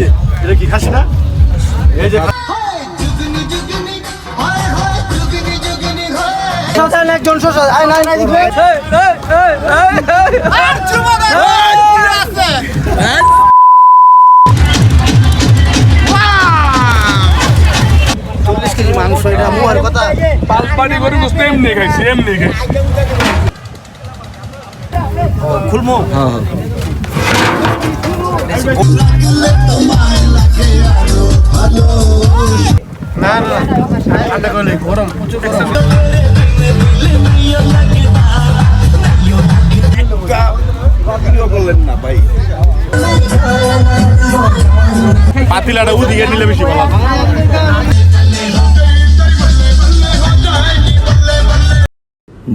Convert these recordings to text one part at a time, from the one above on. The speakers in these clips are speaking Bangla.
যে এটা কি খাসি না? এই যে একজন মাংস এটা মুয়ার কথা পালপানি করে বুঝতে এমনি খাইছি খুলমো না না ঠান্ডা করে গরম প্রচুর গরম করলেন না ভাই পাতিলাটা উদিকে নিলে বেশি ভালো।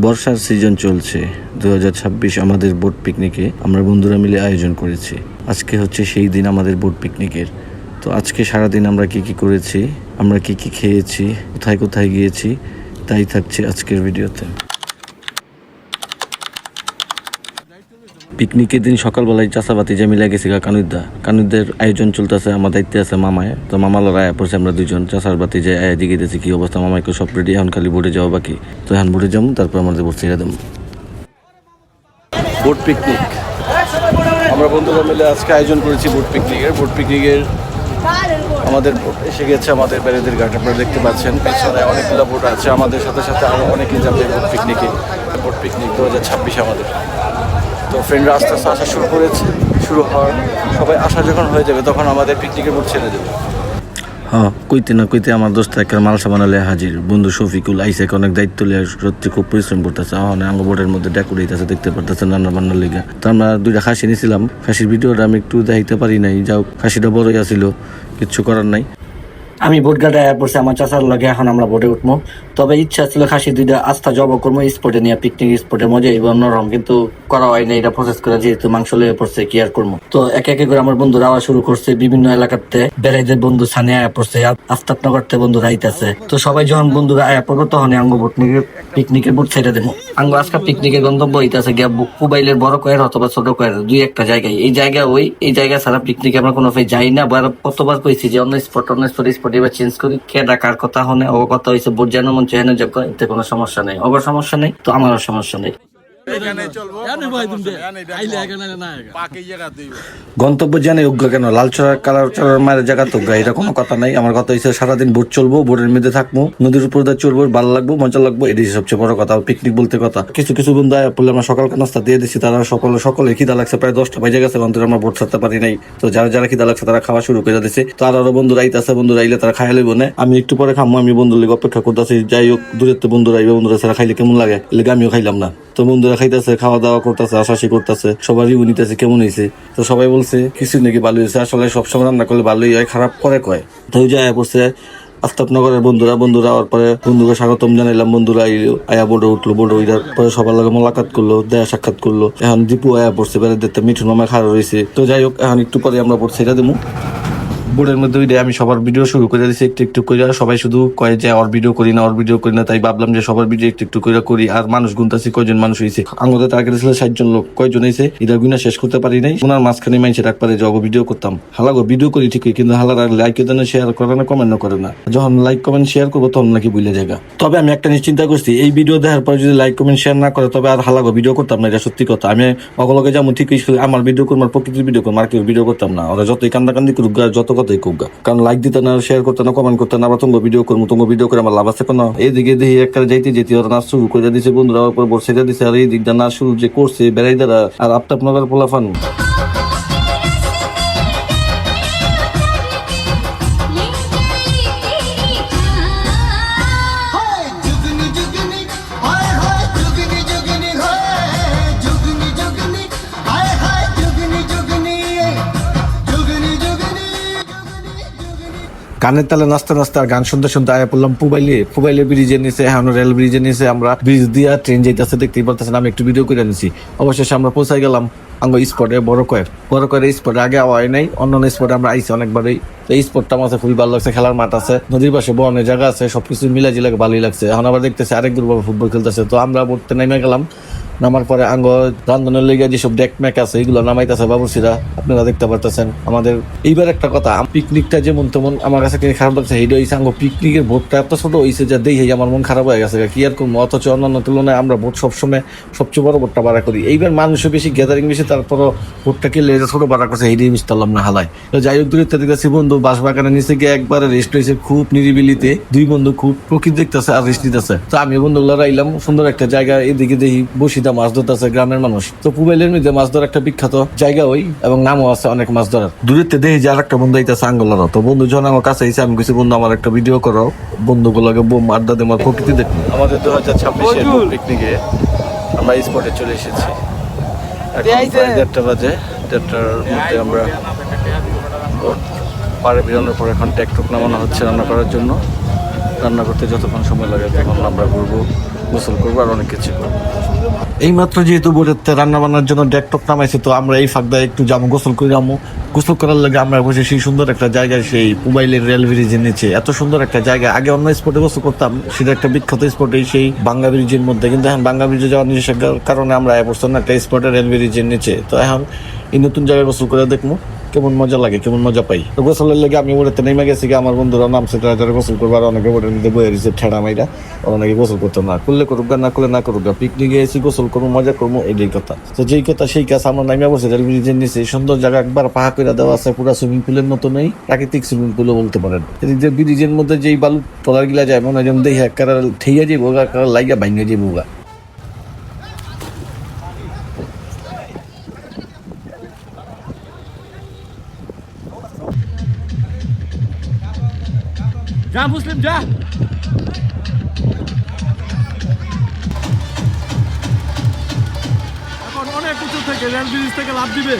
বর্ষার সিজন চলছে 2026 আমাদের বোট পিকনিকে আমরা বন্ধুরা মিলে আয়োজন করেছি। আজকে হচ্ছে সেই দিন আমাদের বোট পিকনিকের। তো আজকে সারাদিন আমরা কি করেছি, আমরা কি খেয়েছি, কোথায় কোথায় গিয়েছি, তাই থাকছে আজকের ভিডিওতে। পিকনিকের দিন সকালবেলায় চাষাবাতি যে মিলে গেছি কানুদ্দার আয়োজন চলতেছে, আমার দায়িত্বে আছে মামায়। তো মামালোর আয়া পড়ছে, আমরা দুজন চাষার বাতি যে আয়া দিকে দিয়েছি কি অবস্থা, মামাকে সব রেডি, এখন খালি বোটে যাওয়া বাকি। তো এখন বোটে যাবো, তারপর আমাদের বোট ছেড়ে দেবো। বোট পিকনিক আমরা বন্ধুরা মিলে আজকে আয়োজন করেছি বোট পিকনিকের আমাদের বোট এসে গেছে আমাদের বেড়েদের ঘাট। আপনারা দেখতে পাচ্ছেন পেছনে অনেকগুলো বোট আছে, আমাদের সাথে সাথে আরো অনেকেই যাবে বোট পিকনিক 2026 আমাদের। তো ফ্রেন্ডরা আস্তে আস্তে আসা শুরু হওয়ার সবাই আসা যখন হয়ে যাবে তখন আমাদের পিকনিকের বোট ছেড়ে দেবে। হ্যাঁ, কইতে না কইতে আমার দোস্ত একটা মালসা বানালে হাজির। বন্ধু শফিকুল আইসে অনেক দায়িত্ব লিয়ে সত্যি খুব পরিশ্রম করতেছে। আঙ্গ বোর্ডের মধ্যে ডেকোরেট আছে, দেখতে পারতেছে রান্না বান্নার লেগে। তো আমরা 2টা খাসি নিয়েছিলাম, খাসির ভিডিওটা আমি একটু দেখাইতে পারি নাই, যাও খাসিটা বড়ই আসিল, কিচ্ছু করার নাই। আমি বোট ঘাটে আয়া পড়ছি আমার চাচার লগে, এখন আমরা বোটে উঠবো। তবে ইচ্ছা ছিল খাসি 2টা আস্থা জব করবো স্পটে নিয়ে, পিকনিক স্পটে মজা এই অন্যরকম, কিন্তু করা হয়নি। এটা প্রসেস করে যেহেতু মাংস লেগে পড়ছে কি আর করবো। তো একে একে করে আমার বন্ধুরা আওয়া শুরু করছে, বিভিন্ন এলাকাতে বেড়াইদের বন্ধু সানে আয়া পড়ছে, আস্তাপনগরতে বন্ধুরা আইতাছে। তো সবাই যখন বন্ধুরা আয়া পড়বো তখন আঙ্গ পিকনিকের বোট ছেড়ে দেবো। আঙ্গ আজকে পিকনিকের গন্তব্য হইতাছে গিয়া পুবাইলের বড় কয়ের অথবা ছোট কয়ের 2-1টা জায়গায়। এই জায়গা ছাড়া পিকনিকে আমরা কোনো যাই না। কতবার কইছি যে অন্য স্পট এবার চেঞ্জ করি, কে ডাকার কথা হনে ও কথা হয়েছে বোট যেন মন চেহানো যোগ্য, এতে কোনো সমস্যা নেই। ওর সমস্যা নেই তো আমারও সমস্যা নেই। গন্তব্য জানে যোগ্য কেন, লাল চড়ার কালার চড়ার মায়ের জায়গা তো এটা কোনো কথা নাই। আমার কথা হচ্ছে সারাদিন বোট চলবো, বোটের মধ্যে থাকবো, নদীর উপর দিয়ে চলবো, ভালো লাগবো, মজা লাগবো, এটাই সবচেয়ে বড় কথা। পিকনিক বলতে কথা কিছু বন্ধু আয়া পড়লে আমরা সকাল নাস্তা দিয়ে দিচ্ছি, তারা সকলে খিদা লাগছে, প্রায় 10টা বাজে গেছে, অন্তত আমরা বোট ছাড়তে পারি নাই। তো যারা খিদা লাগছে তারা খাওয়া শুরু করে দিচ্ছে। তো আরো বন্ধুরা আইতাছে, বন্ধুরা আইলে তারা খাইয়া লইব না, আমি একটু পরে খামো। আমি বন্ধুর লেগে অপেক্ষা করতেছি, যাই হোক দূরের তো বন্ধুরা আইবে, বন্ধুরা ছাড়া খাইলে কেমন লাগে, লেগে আমিও খাইলাম না। তো বন্ধুরা খাইতেছে, খাওয়া দাওয়া করতেছে, আশাশি করতেছে, সবাই রিভিউ নিতেছে কেমন হয়েছে। তো সবাই বলছে কিছু নাকি ভালো হয়েছে, আসলে সবসময় রান্না করলে ভালোই হয়, খারাপ করে কয়। তো যায় পড়ছে আফতাবনগরের বন্ধুরা হওয়ার পরে বন্ধুকে স্বাগতম জানাইলাম। বন্ধুরা আয়া বোর্ডে উঠলো, বোর্ডে ওইটার পরে সবার লগে মোলাকাত করলো, দেয়া সাক্ষাৎ করলো। এখন দীপু আয়া পড়ছে, বেড়ে দেখতে মিঠুন মামা খারাপ রয়েছে। তো যাই হোক এখন একটু পরে আমরা বোর্ড ছেড়ে দেবো। বোর্ডের মধ্যে ওই আমি সবার ভিডিও শুরু করে দিচ্ছি একটু করে। সবাই শুধু কয়ে যে ওর ভিডিও করি না, তাই ভাবলাম যে সবার ভিডিও একটু করে করি। আর মানুষ গুনতাছি কয়জন মানুষ হয়েছে, আমাদের টার্গেট ছিল 60 জন লোক, কয়জন হয়েছে এটা গুনা শেষ করতে পারি নাই। ওনার মাঝখানে মাইছে ডাক পারে যে ভিডিও করতাম, হালাগো ভিডিও করি ঠিকই, কিন্তু হালার আর লাইক দেন, শেয়ার করে না, কমেন্ট করে না। যখন লাইক কমেন্ট শেয়ার করবো তখন নাকি ভুলে জায়গা। তবে আমি একটা নিশ্চিন্তা করছি, এই ভিডিও দেখার পরে যদি লাইক কমেন্ট শেয়ার না করে তবে আর হালাগো ভিডিও করতাম না, এটা সত্যি কথা। আমি অগলগে যেমন ঠিকই আমার ভিডিও করবো, আর প্রকৃতির ভিডিও করবো, আর কেউ ভিডিও করতাম না। ওরা যতই কান্দাকান্দি করুক, যত কথাই করুক, কারণ লাইক দিতে না, শেয়ার করতে না, কমেন্ট করতে না, আবার তোমার ভিডিও করবো, তোমার ভিডিও করে আমার লাভ আছে কোনো। এইদিকে দেখি একটা যেতে ওরা নাচ শুরু করে দিচ্ছে, বন্ধুরা উপর বসে দিচ্ছে, আর এই দিকটা নাচ শুরু যে করছে বেড়াইদারা আর আফতাবনগর পোলাফান। গানের তালে নাচতে নাচতে আর গান শুনতে আয়া পড়লাম পুবাইলে ব্রিজের নিচে, এখন রেল ব্রিজের নিচে। আমরা ব্রিজ দিয়া ট্রেন যাইতেছে, দেখতেই পারতেছেন। আমি একটু ভিডিও করে নিছি। অবশেষে আমরা পৌঁছাই গেলাম আঙ্গ স্পটে, বড় কয়ের স্পটে। আগে আওয়াই নাই, অন্য স্পটে আমরা আইছি অনেকবারই। এই স্পটটা আমার খুবই ভালো লাগছে, খেলার মাঠ আছে, নদীর পাশে বনের জায়গা আছে, সবকিছু মিলাজিলাকে ভালোই লাগছে। এখন আবার দেখতেছি আরেক গ্রুপ ফুটবল খেলতেছে। তো আমরা পড়তে নেমে গেলাম নামার পরে আঙ্গ রান্ধনের লেগে যেসব ডেক ম্যাক আছে এগুলো নামাইতেছে বাবুর্চিরা, আপনারা দেখতে পারতেছেন। আমাদের এইবার একটা কথা, পিকনিকটা যেমন তেমন আমার কাছে খারাপ লাগছে, এইটা হয়েছে আঙ্গ পিকনিকের বোটটা এত ছোট হয়েছে যে দেখে আমার মন খারাপ হয়ে গেছে। কি আর করবো, অথচ অন্যান্য তুলনায় আমরা বোট সবসময় সবচেয়ে বড় বোটটা ভাড়া করি। এইবার মানুষও বেশি, গ্যাদারিং বেশি, তারপরও বোটটা কিনলে ছোট ভাড়া করছে, এইটাই মিস করলাম না হালাই। তো যাই হোক, দূরের থেকে দেখতেছি বন্ধু বাঁশবাগানের নিচে গিয়ে একবারে রেস্ট হয়েছে খুব নিরিবিলিতে, দুই বন্ধু খুব প্রকৃতি দেখতেছে আর রেস্ট নিতেছে। তো আমি বন্ধুগুলো আইলাম সুন্দর একটা জায়গা, এদিকে দেখি বসিদা মাছ ধরতেছে গ্রামের মানুষ। তো পুবাইলের মধ্যে মাছ ধরার একটা বিখ্যাত জায়গা ওই, এবং নামও আছে অনেক মাছ ধরার। দূরের থেকে দেখি যে আর একটা বন্ধু আইতেছে আঙ্গলারও। তো বন্ধু যখন আমার কাছে এসে আমি কিছু বন্ধু আমার একটা ভিডিও করো, বন্ধুগুলোকে বোম আড্ডা দিয়ে আমার প্রকৃতি দেখুন। আমাদের 2026 পিকনিকে আমরা স্পটে চলে এসেছি। এখন প্রায় 1:30 বাজে, 1:30টার মধ্যে আমরা পাড়ে বেরোনোর পর এখন ট্যাকটুক নামানো হচ্ছে রান্না করার জন্য। রান্না করতে যতক্ষণ সময় লাগে তখন আমরা ঘুরবো, গোসল করবো আর অনেক কিছু করবো। এইমাত্র যেহেতু বোটেতে রান্না বান্নার জন্য ডেকটক নামাইছে, তো আমরা এই ফাঁকদায় একটু যাবো গোসল করে যাবো। গোসল করার লাগে আমরা বসে সেই সুন্দর একটা জায়গায়, সেই পুবাইলের রেল ব্রিজের নিচে। এত সুন্দর একটা জায়গা, আগে অন্য স্পটে গোসল করতাম, সেটা একটা বিখ্যাত স্পটে সেই বাংলা ব্রিজের মধ্যে। কিন্তু এখন বাংলা ব্রিজে যাওয়ার নিজস্ব কারণে আমরা পড়ছি না একটা স্পটে রেল ব্রিজের নিচে। তো এখন এই নতুন জায়গায় গোসল করে দেখবো কেমন মজা লাগে, কেমন মজা পাই। তো গোসলের লেগে আমি ওটাতে নেমে গেছি, আমার বন্ধুরা নামছে, তারা গোসল করবো। আর অনেকে ওটার মধ্যে বয়ে রয়েছে ঠেড়া মাইরা, অনেকে গোসল করতো না, করলে করুক না করলে না করুক, পিকনিকে এসে গোসল করবো, মজা করবো, এইটাই কথা। তো যেই কথা সেই কাজ, আমরা নামে বসে রেল ব্রিজের নিচে সুন্দর জায়গা, একবার পাহা করে দেওয়া আছে, পুরো সুইমিং পুলের মতো নেই, প্রাকৃতিক সুইমিং পুলও বলতে পারেন। এদিক যে ব্রিজের মধ্যে যেই বালু টলার গিলা যায়, মনে হয় যেন দেখে একটা ঠেইয়া যাবো, লাইগা ভাঙিয়ে যাবো। যা মুসলিম যা। এখন অনেক উঁচু থেকে রেল ব্রিজ থেকে লাফ দিবে।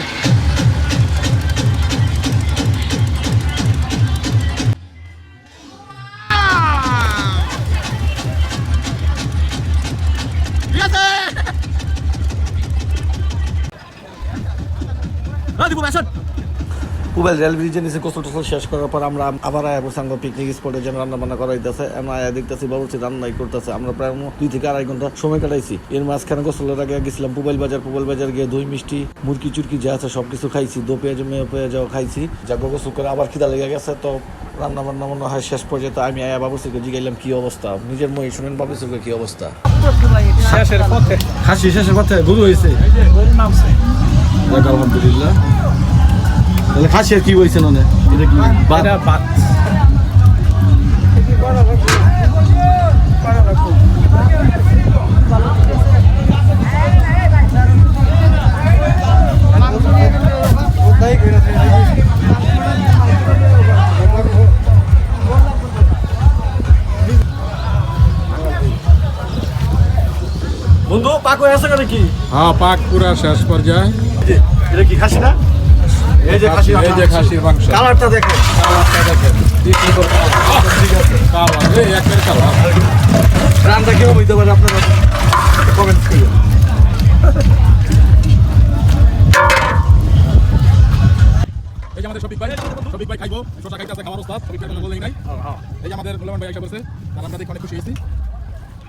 পুবাইল রেল ব্রিজের নিচে গোসল টোসল শেষ করার পর আমরা আবার আয়া বসাঙ্গ পিকনিক স্পটে যেন রান্না বান্না করা হইতেছে। আমরা আয়া দেখতেছি বাবুর্চি রান্নাই করতেছে। আমরা প্রায় 2 থেকে 2.5 ঘন্টা সময় কাটাইছি। এর মাঝখানে গোসলের আগে গেছিলাম পুবাইল বাজার গিয়ে দই মিষ্টি মুরগি চুরকি যা আছে সবকিছু খাইছি, দো পেঁয়াজ মেয়ে পেঁয়াজও খাইছি। যাকে গোসল করে আবার খিদা লেগে গেছে, তো রান্না বান্না মনে হয় শেষ পর্যন্ত আমি আয়া বাবুর্চিকে জিগাইলাম কি অবস্থা, নিজের মই শুনেন বাবুর্চিকে কি অবস্থা। শেষের পথে খাসি শেষের পথে গরু হয়েছে, আলহামদুলিল্লাহ। তাহলে খাসি আর কি হয়েছে না, এটা কি বাত? বন্ধু পাক হয়ে আছে নাকি? হ্যাঁ, পাক পুরা শেষ পর্যায়ে। এটা কি খাসি না? এই যে খাসি, এই যে খাসির মাংস, কালারটা দেখেন, কালারটা দেখেন, ঠিক আছে, কালার এই একের কালার। রান্না কেউ হইতে পারে, আপনারা কমেন্ট করুন। এই যে আমাদের শফিক ভাই খাইবো, শশা খাইতে আছে, খাওয়ার ওস্তাদ। শফিক ভাই বলেই নাই। এই যে আমাদের গোলাম ভাই এসে বসে, তার আমরা দেখে অনেক খুশি হয়েছি।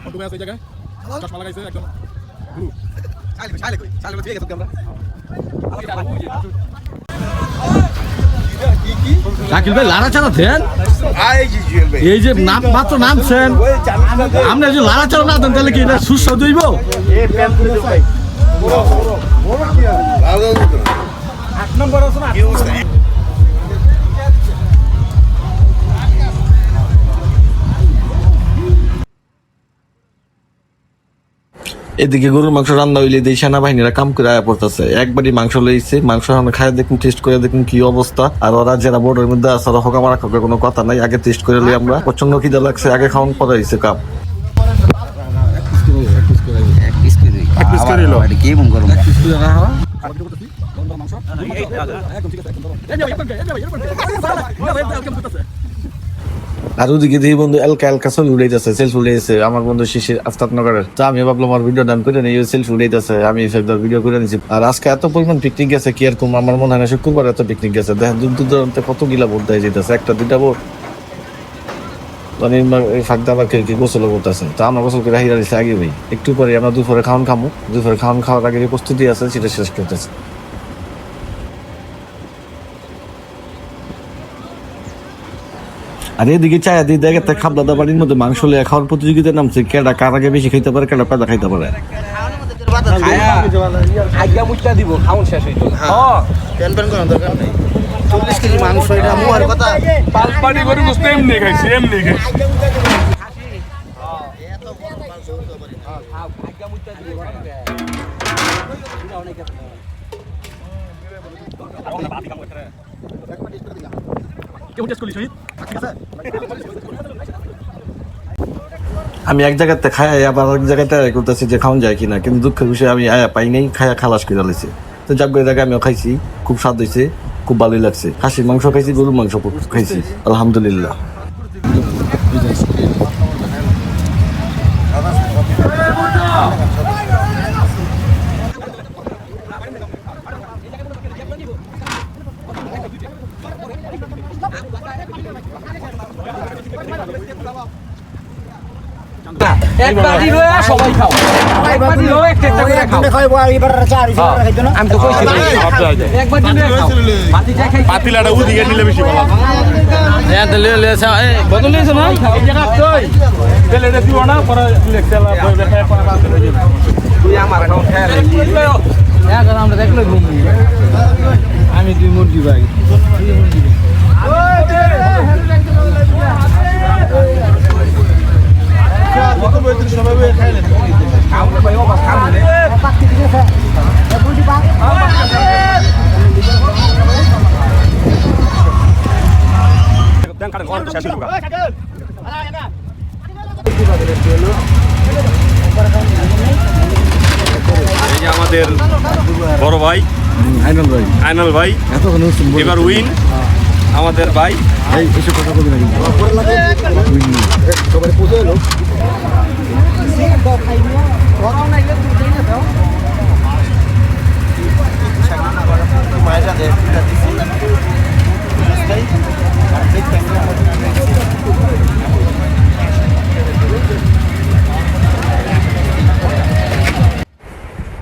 ফটো ভাই আছে এই জায়গায়, চশমা লাগাইছে একদম ব্লু। শাকিল ভাই লাড়া চালাতেন, এই যে নাম মাত্র নামছেন, আমরা যে লাড়া চালা না দেন তাহলে কি এটা সুস্বাদু হইব? এদিকে গরুর মাংস রান্না হইলে এই সেনাবাহিনীরা কাম করে আয়া পড়তেছে, একবারই মাংস লইছে, মাংস আমরা খাই দেখুন, টেস্ট করে দেখুন কি অবস্থা। আর ওরা যারা বোর্ডের মধ্যে আছে ওরা হকা মারা খাবে, কোনো কথা নাই, আগে টেস্ট করে লই আমরা। প্রচন্ড খিদা লাগছে, আগে খাওয়ান পরে হইছে কাপ। আর ওদিকে দেখি বন্ধু এলকা ছবি উড়াইতেছে, সেলফি উড়াইছে আমার বন্ধু শিশির আফতাবনগরের। তো আমি ভাবলাম আমার ভিডিও ডান করে নেই, সেলফি উড়াইতেছে, আমি ভিডিও করে নিয়েছি। আর আজকে এত পরিমাণ পিকনিক গেছে কি আর কম, আমার মনে হয় না শুক্রবার এত পিকনিক গেছে। দেখেন দূর দূরান্তে কত গিলা বোট দেয় যেতেছে, একটা দুইটা বোট। ফাঁকদা আবার কেউ কেউ গোসল করতেছেন, তো আমরা গোসল করে হিরা দিচ্ছি আগে ভাই। একটু পরে আমরা দুপুরে খাওয়ান খামো, দুপুরে খাওয়ান খাওয়ার আগে যে প্রস্তুতি আছে সেটা শেষ করতেছি। আর এদিকে চায়া দিয়ে দেখে খাবলা বাড়ির মধ্যে মাংস লিয়ে খাওয়ার প্রতিযোগিতা নামছে, কেডা কার আগে বেশি খাইতে পারে, কেডা পেদা খাইতে পারে। দিব খাওন শেষ হইতো প্যান প্যান করার দরকার নেই। 40 কেজি মাংস এটা মুয়ার কথা পালপাড়ি করে গোস্ত এমনি খাইছি এমনি খাইছি। আমি এক জায়গাতে খাই আবার এক জায়গাতে করতেছি যে খাওয়ান যায় কিনা, কিন্তু দুঃখের বিষয়ে আমি আয়া পাই নাই, খায়া খালাস করে লাইছে। তো যাক করে জায়গায় আমিও খাইছি, খুব স্বাদ হয়েছে, খুব ভালোই লাগছে। খাসির মাংস খাইছি, গরুর মাংস খাইছি, আলহামদুলিল্লাহ। সবাই খাও, আমি তো কইছি পাতিলাটা উদিকে নিলে বেশি ভালো। বদলিয়েছে না তেলে দিব না পরে আমরা দেখলো আমি 2 মুরগি ভাই আমাদের বড় ভাই আইনাল ভাই এবার উইন আমাদের ভাই।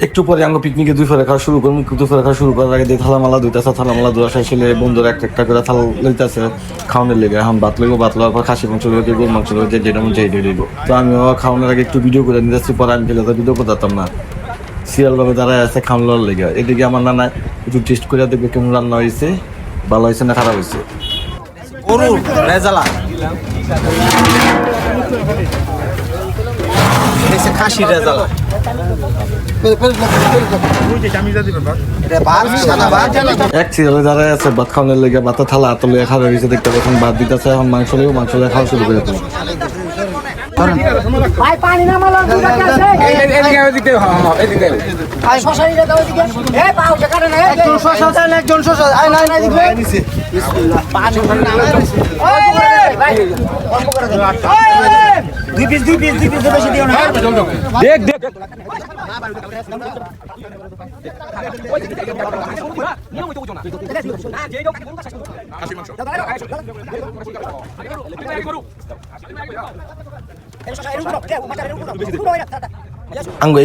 একটু পরে আমরা পিকনিকে দুপুরে খাওয়া শুরু করবো। দুপুরে খাওয়া শুরু করার আগে থালামালা দুইতেছে, থালামালা দুই আসা ছেলে বন্ধুরা একটা করে থাল লইতেছে খাওয়ানোর লেগে। এখন ভাত লইব, ভাত লওয়ার পর খাসি মাংস লইব, গরুর মাংস লইব, যেটা মন চাই লইব। তো আমিও খাওয়ানোর আগে একটু ভিডিও করে নিতেছি, পরে আমি ফেলে ভিডিও করতাম না, সিরিয়াল ভাবে দাঁড়ায় আছে খাওয়ানোর লেগে। এদিকে আমার নানা একটু টেস্ট করে দেখবে কেমন রান্না হয়েছে, ভালো হয়েছে না খারাপ হয়েছে। গরু রেজালা খাসির রেজালা এক সিরিয়ালে দাঁড়ায় আছে ভাত খাওয়ানোর লেগে, ভাত থালা হাত লইয়া খাওয়া হয়েছে দেখতে, এখন ভাত দিতেছে, এখন মাংস লইব, মাংস লইয়া খাওয়া শুরু করে দেবো। ভাই পানি নামালো দুটো আছে এদিকে এদিকে এদিকে ভাই শশারিটা দাও এদিকে এই পাউটা কাটে না একজন শশা দেন একজন শশা আই নাই নাই দিবে বিসমিল্লাহ পানি নামালো ওই ভাই অল্প করে দাও দুই পিস বেশি দিও না দেখ দেখ নিয়মিত বুঝো না খাসি মাংস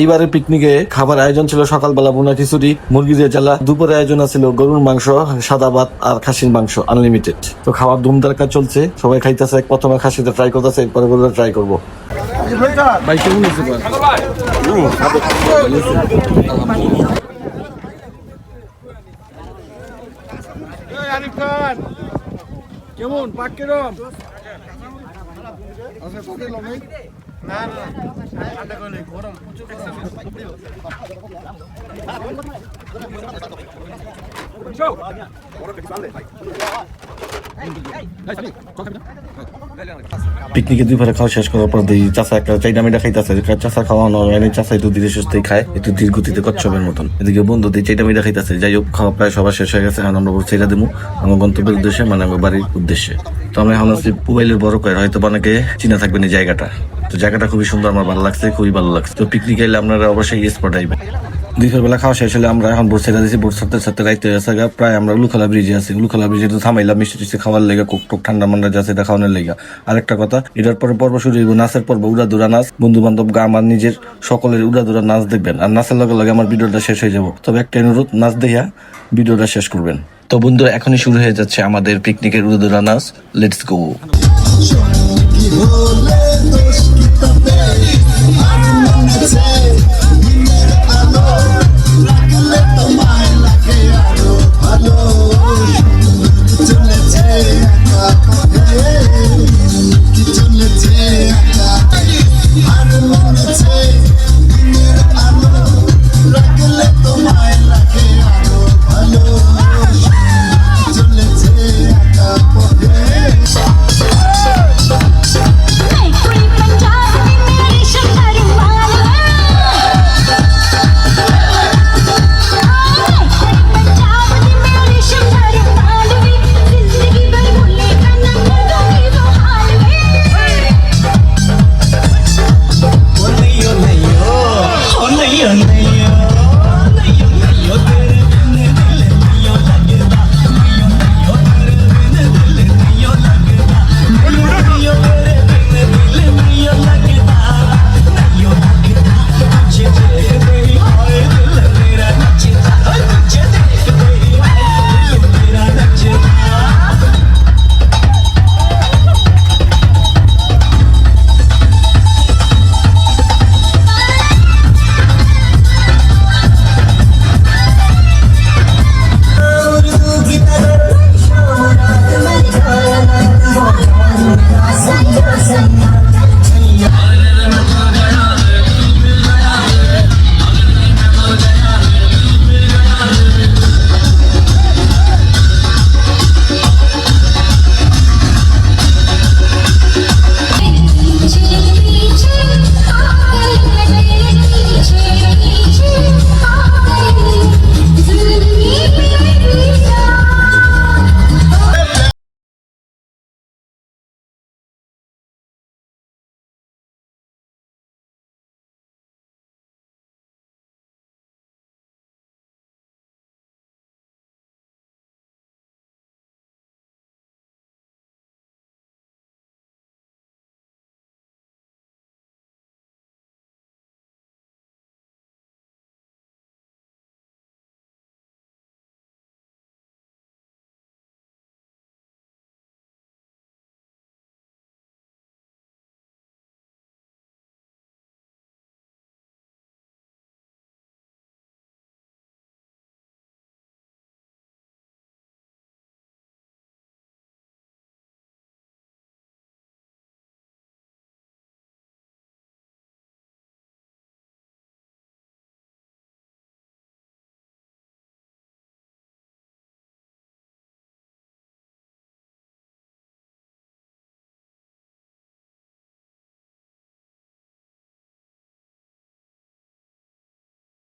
এইবারে পিকনিকে খাবার আয়োজন ছিল সকালবেলা বোনা খিচুড়ি, মুরগি দিয়ে জ্বালা, দুপুরে আয়োজন ছিল গরুর মাংস, সাদা ভাত আর খাসির মাংস আনলিমিটেড। তো খাওয়ার ধুমধারকা চলছে, সবাই খাইতেছে, প্রথমে খাসিতে ট্রাই করতেছে, এরপরে গরুটা ট্রাই করবো। ভাই কেমন হয়েছে কেমন পাক কেরম পিকনিকে দুপুরে খাওয়া শেষ করার পর দিই চাষা একটা চাইনা মিটা খাইতেছে, চাষা খাওয়ানো চাষা একটু ধীরে সুস্থই খায়, একটু ধীর গতিতে কচ্ছপের মতন। এদিকে বন্ধু দিয়ে চাইটা মিটা খাইতেছে। যাই হোক, খাওয়া প্রায় সবার শেষ হয়ে গেছে, এখন আমরা ছেড়ে দেবো আমার গন্তব্যের উদ্দেশ্যে, মানে আমার বাড়ির উদ্দেশ্যে। তো আমরা এখন আছি পুবাইলের বড় কয়ের, হয়তো অনেকে চিনা থাকবেন এই জায়গাটা। তো জায়গাটা খুবই সুন্দর, আমার ভালো লাগছে, খুবই ভালো লাগছে। তো পিকনিক এলে আপনারা অবশ্যই এই স্পট আইবেন। দুপুর বেলা খাওয়া শেষ হলে আমরা এখন বোট ছেড়ে দিয়েছি। বোট ছাড়তে ছাড়তে রাইতে গেছে গা। প্রায় আমরা উলুখলা ব্রিজে আছি। উলুখলা ব্রিজে তো থামাইলাম মিষ্টি টিষ্টি খাওয়ার লেগে, কোক টোক ঠান্ডা মান্ডা যাচ্ছে এটা খাওয়ানোর লেগে। আরেকটা কথা, এটার পরে পর্ব শুরু হইব নাচের পর্ব, উড়াদুরা নাচ। বন্ধু বান্ধব গা আমার নিজের সকলের উড়াদুরা নাচ দেখবেন। আর নাচের লগে লগে আমার ভিডিওটা শেষ হয়ে যাব। তবে একটা অনুরোধ, নাচ দেখিয়া ভিডিওটা শেষ করবেন। তো বন্ধুরা এখনই শুরু হয়ে যাচ্ছে আমাদের পিকনিকের উড়াদুরা নাচ। Let's go. কি হলে দোষ কি তাতে আর মনে চাই